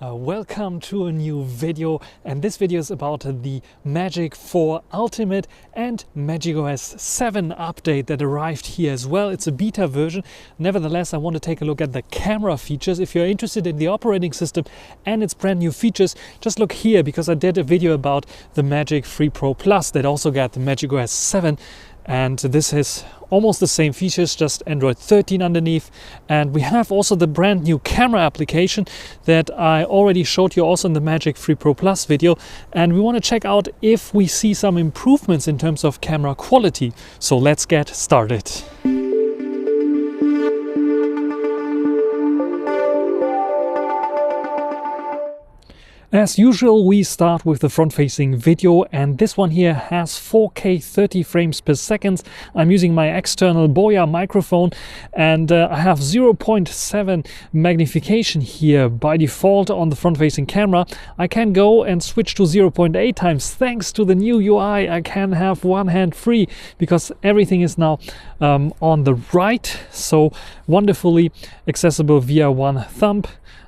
Welcome to a new video, and this video is about the Magic 4 Ultimate and MagicOS 7 update that arrived here as well. It's a beta version. Nevertheless, I want to take a look at the camera features. If you're interested in the operating system and its brand new features, just look here because I did a video about the Magic 3 Pro Plus that also got the MagicOS 7. And this is almost the same features, just Android 13 underneath. And we have also the brand new camera application that I already showed you also in the Magic 3 Pro Plus video. And we want to check out if we see some improvements in terms of camera quality. So let's get started. As usual, we start with the front-facing video, and this one here has 4K 30 frames per second. I'm using my external Boya microphone, and I have 0.7 magnification here by default on the front-facing camera. I can go and switch to 0.8 times. Thanks to the new UI, I can have one hand free because everything is now on the right, so wonderfully accessible via one thumb.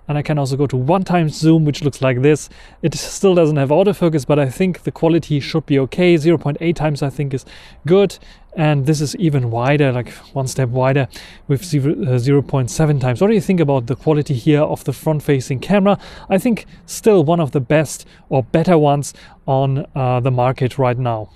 And I can also go to 1x zoom, which looks like this. It still doesn't have autofocus, but I think the quality should be okay. 0.8 times I think is good. And this is even wider, like one step wider with 0.7 times. What do you think about the quality here of the front-facing camera? I think still one of the best or better ones on the market right now.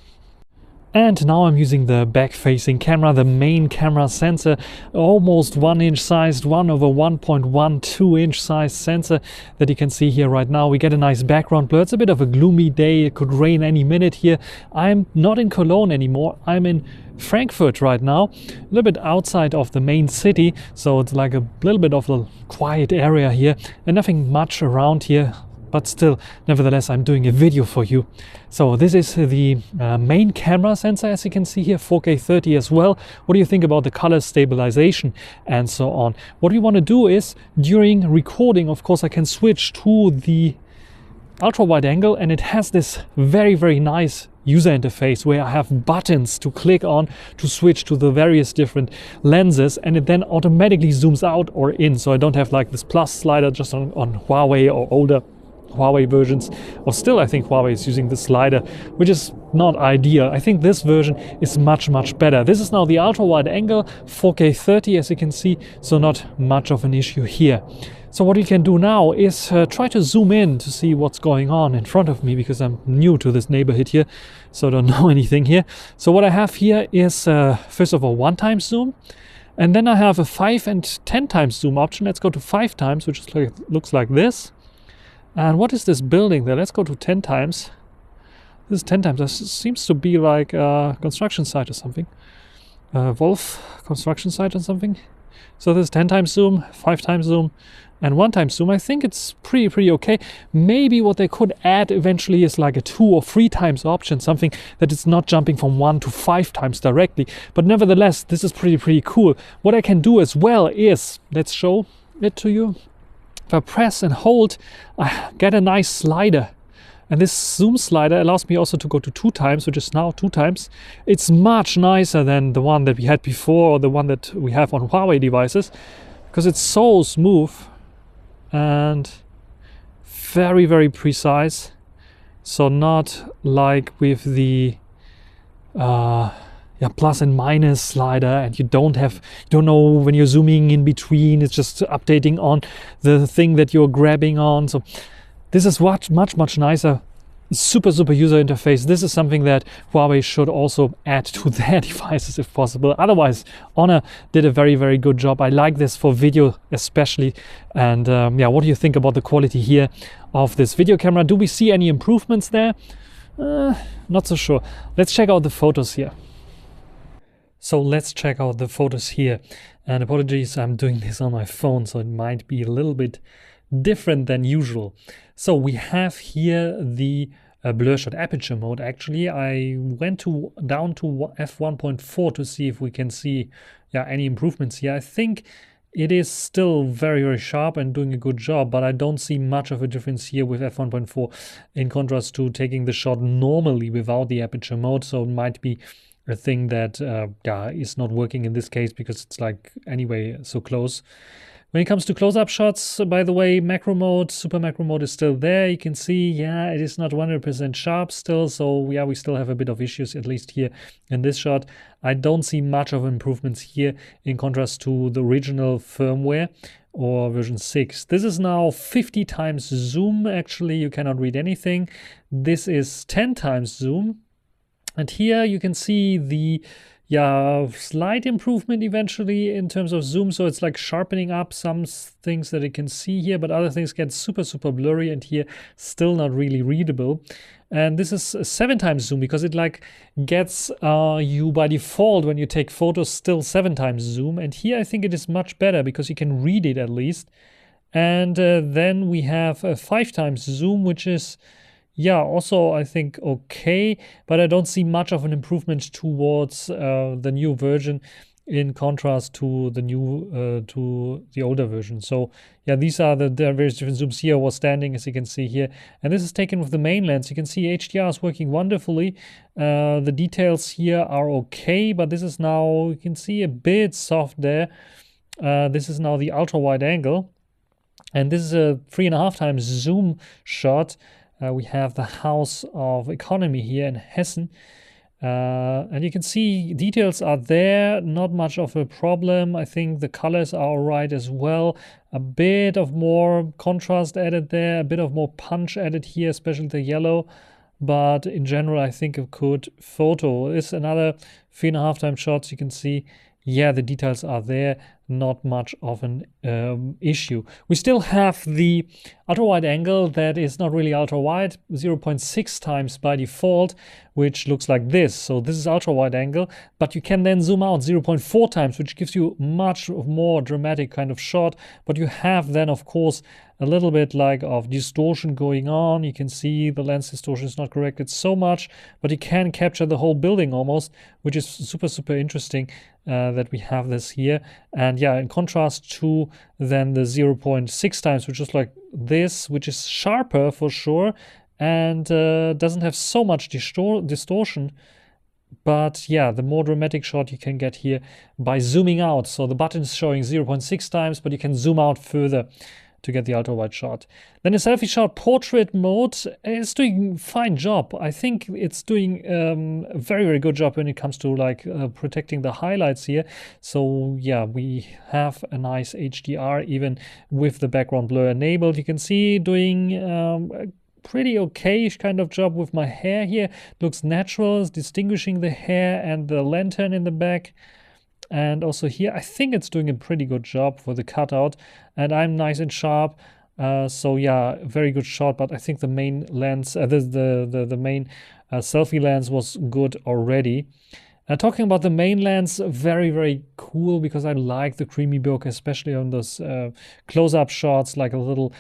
And now I'm using the back-facing camera, the main camera sensor, almost 1 inch sized, 1/1.12 inch size sensor that you can see here right now. We get a nice background blur. It's a bit of a gloomy day. It could rain any minute here. I'm not in Cologne anymore. I'm in Frankfurt right now, a little bit outside of the main city. So it's like a little bit of a quiet area here and nothing much around here. But still, nevertheless, I'm doing a video for you. So this is the main camera sensor, as you can see here, 4K 30 as well. What do you think about the color stabilization and so on? What we want to do is, during recording, of course, I can switch to the ultra-wide angle, and it has this very, very nice user interface where I have buttons to click on to switch to the various different lenses, and it then automatically zooms out or in. So I don't have like this plus slider just on Huawei or older Huawei versions, or still I think Huawei is using the slider, which is not ideal. I think this version is much better. This is now the ultra-wide angle, 4K 30 as you can see, so not much of an issue here. So what you can do now is try to zoom in to see what's going on in front of me, because I'm new to this neighborhood here, so I don't know anything here. So what I have here is first of all 1x zoom, and then I have a 5 and 10 times zoom option. Let's go to 5 times, which is looks like this. And what is this building there? Let's go to 10 times. This is 10 times. This seems to be like a construction site or something. Wolf construction site or something. So this is 10 times zoom, 5 times zoom, and 1x zoom. I think it's pretty okay. Maybe what they could add eventually is like a 2 or 3 times option, something that it's not jumping from 1 to 5 times directly. But nevertheless, this is pretty cool. What I can do as well is, let's show it to you. If I press and hold, I get a nice slider. And this zoom slider allows me also to go to 2 times, which is now 2 times. It's much nicer than the one that we had before, or the one that we have on Huawei devices, because it's so smooth and very precise. So not like with the plus and minus slider, and you don't know when you're zooming in between. It's just updating on the thing that you're grabbing on. So this is much nicer. Super user interface. This is something that Huawei should also add to their devices if possible. Otherwise, Honor did a very good job. I like this for video especially. And what do you think about the quality here of this video camera? Do we see any improvements there? Not so sure. Let's check out the photos here. So let's check out the photos here. And apologies, I'm doing this on my phone, so it might be a little bit different than usual. So we have here the blur shot aperture mode. Actually, I went down to f1.4 to see if we can see any improvements here. I think it is still very sharp and doing a good job, but I don't see much of a difference here with f1.4 in contrast to taking the shot normally without the aperture mode. So it might be a thing that is not working in this case because it's like anyway so close. When it comes to close-up shots, by the way, macro mode, super macro mode is still there. You can see, yeah, it is not 100% sharp still. So yeah, we still have a bit of issues, at least here in this shot. I don't see much of improvements here in contrast to the original firmware or version 6. This is now 50 times zoom. Actually, you cannot read anything. This is 10 times zoom. And here you can see the slight improvement eventually in terms of zoom. So it's like sharpening up some things that you can see here, but other things get super blurry, and here still not really readable. And this is 7 times zoom because it like gets you by default when you take photos still 7 times zoom. And here I think it is much better because you can read it at least. And then we have 5 times zoom, which is also I think okay, but I don't see much of an improvement towards the new version in contrast to the new to the older version. So yeah, these are the various different zooms. Here was standing, as you can see here, and this is taken with the main lens. You can see HDR is working wonderfully. The details here are okay, but this is now, you can see a bit soft there. This is now the ultra-wide angle, and this is a 3.5 times zoom shot. We have the House of Economy here in Hessen. And you can see details are there, not much of a problem. I think the colors are all right as well. A bit of more contrast added there, a bit of more punch added here, especially the yellow. But in general, I think a good photo. Is another 3.5 times shots. You can see, yeah, the details are there. Not much of an issue. We still have the ultra-wide angle that is not really ultra-wide, 0.6 times by default, which looks like this. So this is ultra-wide angle, but you can then zoom out 0.4 times, which gives you much more dramatic kind of shot. But you have then, of course, a little bit like of distortion going on. You can see the lens distortion is not corrected so much, but you can capture the whole building almost, which is super interesting that we have this here. And yeah, in contrast to then the 0.6 times, which is like this, which is sharper for sure, and doesn't have so much distortion. But yeah, the more dramatic shot you can get here by zooming out. So the button is showing 0.6 times, but you can zoom out further to get the ultra-wide shot. Then a selfie shot portrait mode is doing a fine job. I think it's doing a very good job when it comes to like protecting the highlights here. So yeah, we have a nice HDR even with the background blur enabled. You can see doing a pretty okay-ish kind of job with my hair here. Looks natural, it's distinguishing the hair and the lantern in the back. And also here, I think it's doing a pretty good job for the cutout, and I'm nice and sharp. So yeah, very good shot. But I think the main lens, the main selfie lens was good already. Talking about the main lens, very cool because I like the creamy bokeh, especially on those close-up shots, like a little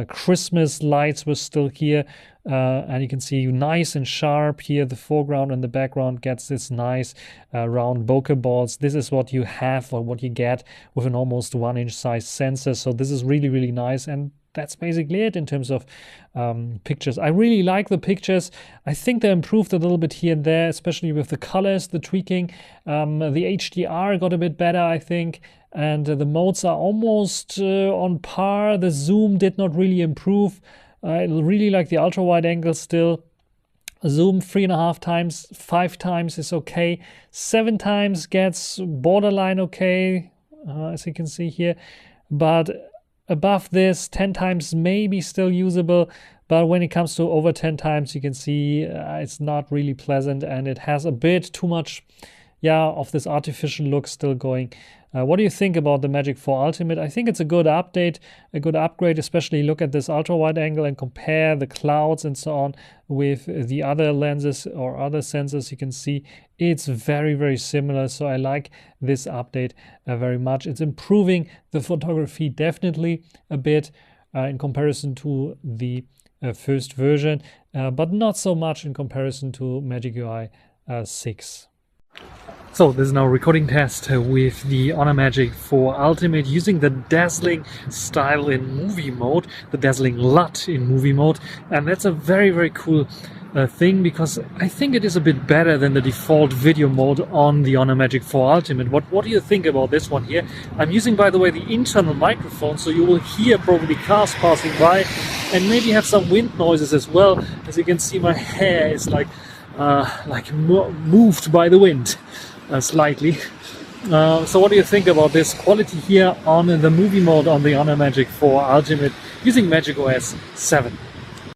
Christmas lights were still here. And you can see nice and sharp here. The foreground and the background gets this nice round bokeh balls. This is what you have or what you get with an almost 1-inch size sensor. So this is really nice. And that's basically it in terms of pictures. I really like the pictures. I think they improved a little bit here and there, especially with the colors, the tweaking. The HDR got a bit better, I think. And the modes are almost on par. The zoom did not really improve. I really like the ultra-wide angle still. Zoom 3.5 times, 5 times is okay. 7 times gets borderline okay, as you can see here. But above this, 10 times maybe still usable. But when it comes to over 10 times, you can see it's not really pleasant, and it has a bit too much of this artificial look still going. What do you think about the Magic 4 Ultimate? I think it's a good update, a good upgrade, especially look at this ultra-wide angle and compare the clouds and so on with the other lenses or other sensors. You can see it's very similar. So I like this update very much. It's improving the photography definitely a bit in comparison to the first version, but not so much in comparison to MagicUI 6. So this is now a recording test with the Honor Magic 4 Ultimate using the Dazzling style in movie mode, the Dazzling LUT in movie mode, and that's a very cool thing, because I think it is a bit better than the default video mode on the Honor Magic 4 Ultimate. What do you think about this one here? I'm using, by the way, the internal microphone, so you will hear probably cars passing by and maybe have some wind noises as well. As you can see, my hair is like moved by the wind slightly. So what do you think about this quality here on the movie mode on the Honor Magic 4 Ultimate using MagicOS 7?